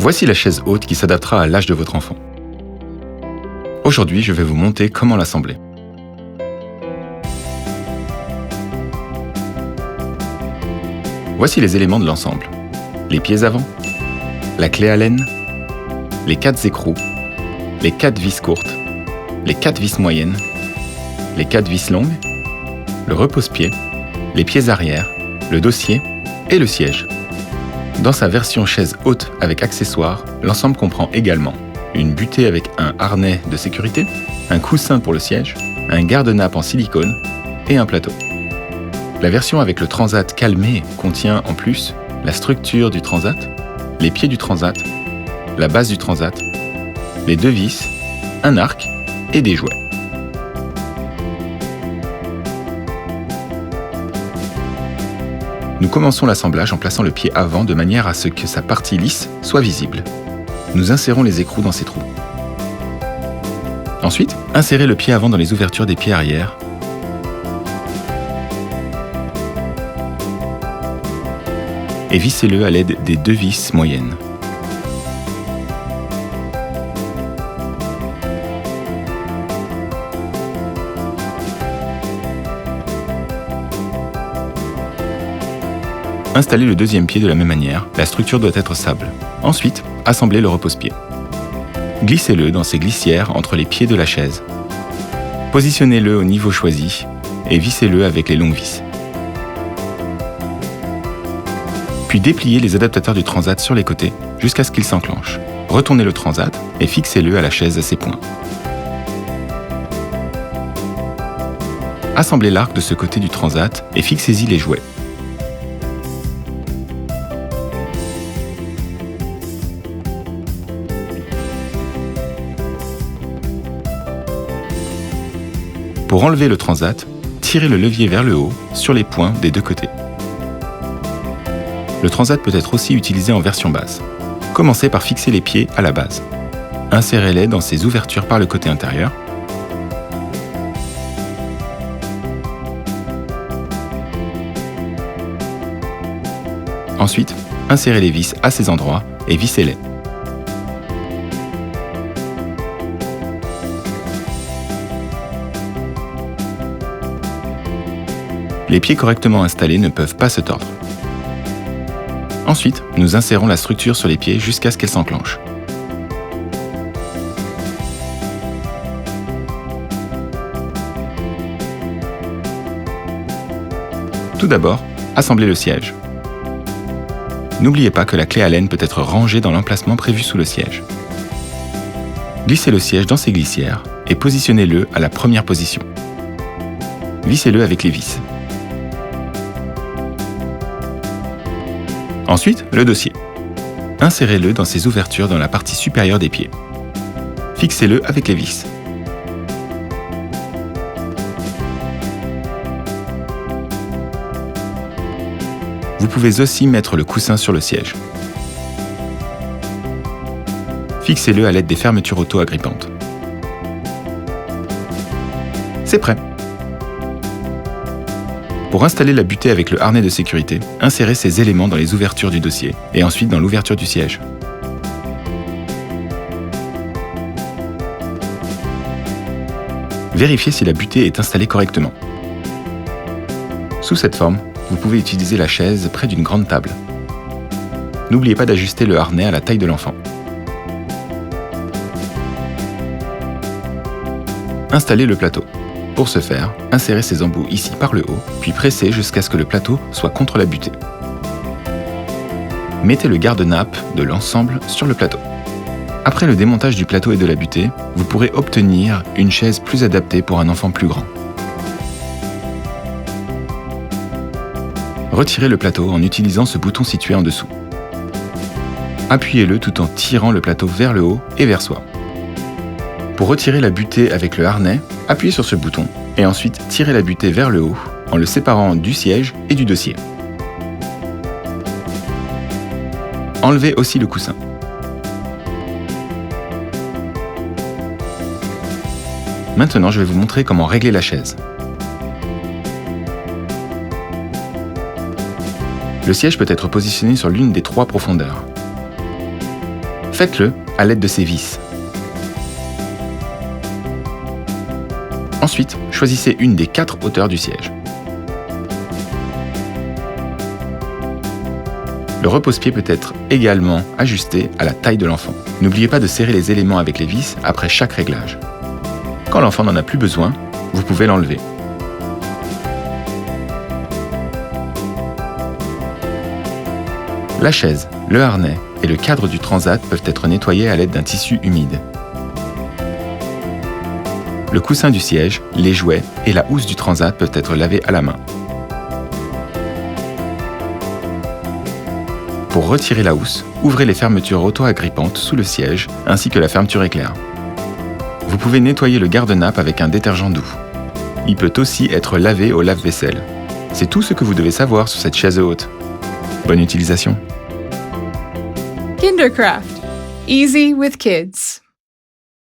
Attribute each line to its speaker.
Speaker 1: Voici la chaise haute qui s'adaptera à l'âge de votre enfant. Aujourd'hui, je vais vous montrer comment l'assembler. Voici les éléments de l'ensemble. Les pieds avant, la clé Allen, les 4 écrous, les 4 vis courtes, les 4 vis moyennes, les 4 vis longues, le repose-pied, les pieds arrière, le dossier et le siège. Dans sa version chaise haute avec accessoires, l'ensemble comprend également une butée avec un harnais de sécurité, un coussin pour le siège, un garde-nappe en silicone et un plateau. La version avec le transat calmé contient en plus la structure du transat, les pieds du transat, la base du transat, les 2 vis, un arc et des jouets. Nous commençons l'assemblage en plaçant le pied avant de manière à ce que sa partie lisse soit visible. Nous insérons les écrous dans ces trous. Ensuite, insérez le pied avant dans les ouvertures des pieds arrière. Et vissez-le à l'aide des 2 vis moyennes. Installez le deuxième pied de la même manière, la structure doit être sable. Ensuite, assemblez le repose-pied. Glissez-le dans ses glissières entre les pieds de la chaise. Positionnez-le au niveau choisi et vissez-le avec les longues vis. Puis dépliez les adaptateurs du transat sur les côtés jusqu'à ce qu'ils s'enclenchent. Retournez le transat et fixez-le à la chaise à ses points. Assemblez l'arc de ce côté du transat et fixez-y les jouets. Pour enlever le transat, tirez le levier vers le haut sur les points des 2 côtés. Le transat peut être aussi utilisé en version basse. Commencez par fixer les pieds à la base. Insérez-les dans ces ouvertures par le côté intérieur. Ensuite, insérez les vis à ces endroits et vissez-les. Les pieds correctement installés ne peuvent pas se tordre. Ensuite, nous insérons la structure sur les pieds jusqu'à ce qu'elle s'enclenche. Tout d'abord, assemblez le siège. N'oubliez pas que la clé Allen peut être rangée dans l'emplacement prévu sous le siège. Glissez le siège dans ses glissières et positionnez-le à la première position. Vissez-le avec les vis. Ensuite, le dossier. Insérez-le dans ses ouvertures dans la partie supérieure des pieds. Fixez-le avec les vis. Vous pouvez aussi mettre le coussin sur le siège. Fixez-le à l'aide des fermetures auto-agrippantes. C'est prêt! Pour installer la butée avec le harnais de sécurité, insérez ces éléments dans les ouvertures du dossier et ensuite dans l'ouverture du siège. Vérifiez si la butée est installée correctement. Sous cette forme, vous pouvez utiliser la chaise près d'une grande table. N'oubliez pas d'ajuster le harnais à la taille de l'enfant. Installez le plateau. Pour ce faire, insérez ces embouts ici par le haut, puis pressez jusqu'à ce que le plateau soit contre la butée. Mettez le garde-nappe de l'ensemble sur le plateau. Après le démontage du plateau et de la butée, vous pourrez obtenir une chaise plus adaptée pour un enfant plus grand. Retirez le plateau en utilisant ce bouton situé en dessous. Appuyez-le tout en tirant le plateau vers le haut et vers soi. Pour retirer la butée avec le harnais, appuyez sur ce bouton et ensuite tirez la butée vers le haut en le séparant du siège et du dossier. Enlevez aussi le coussin. Maintenant, je vais vous montrer comment régler la chaise. Le siège peut être positionné sur l'une des 3 profondeurs. Faites-le à l'aide de ces vis. Ensuite, choisissez une des 4 hauteurs du siège. Le repose-pied peut être également ajusté à la taille de l'enfant. N'oubliez pas de serrer les éléments avec les vis après chaque réglage. Quand l'enfant n'en a plus besoin, vous pouvez l'enlever. La chaise, le harnais et le cadre du transat peuvent être nettoyés à l'aide d'un tissu humide. Le coussin du siège, les jouets et la housse du transat peuvent être lavés à la main. Pour retirer la housse, ouvrez les fermetures auto-agrippantes sous le siège ainsi que la fermeture éclair. Vous pouvez nettoyer le garde-nappe avec un détergent doux. Il peut aussi être lavé au lave-vaisselle. C'est tout ce que vous devez savoir sur cette chaise haute. Bonne utilisation!
Speaker 2: Kindercraft. Easy with kids.